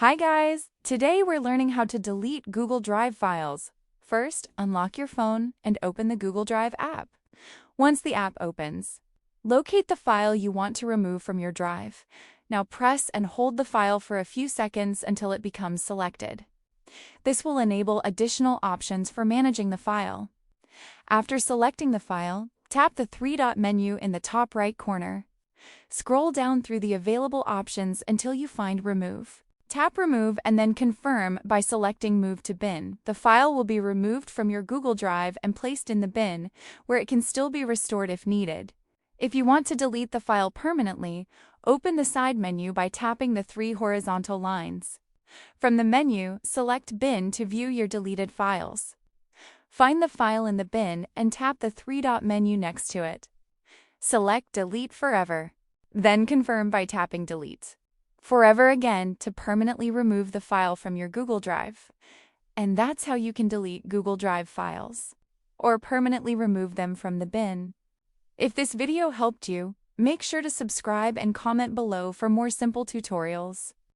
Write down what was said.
Hi guys! Today we're learning how to delete Google Drive files. First, unlock your phone and open the Google Drive app. Once the app opens, locate the file you want to remove from your drive. Now press and hold the file for a few seconds until it becomes selected. This will enable additional options for managing the file. After selecting the file, tap the three-dot menu in the top right corner. Scroll down through the available options until you find Remove. Tap Remove and then Confirm by selecting Move to Bin. The file will be removed from your Google Drive and placed in the bin, where it can still be restored if needed. If you want to delete the file permanently, open the side menu by tapping the three horizontal lines. From the menu, select Bin to view your deleted files. Find the file in the bin and tap the three-dot menu next to it. Select Delete Forever. Then confirm by tapping Delete Forever again to permanently remove the file from your Google Drive. And that's how you can delete Google Drive files, or permanently remove them from the bin. If this video helped you, make sure to subscribe and comment below for more simple tutorials.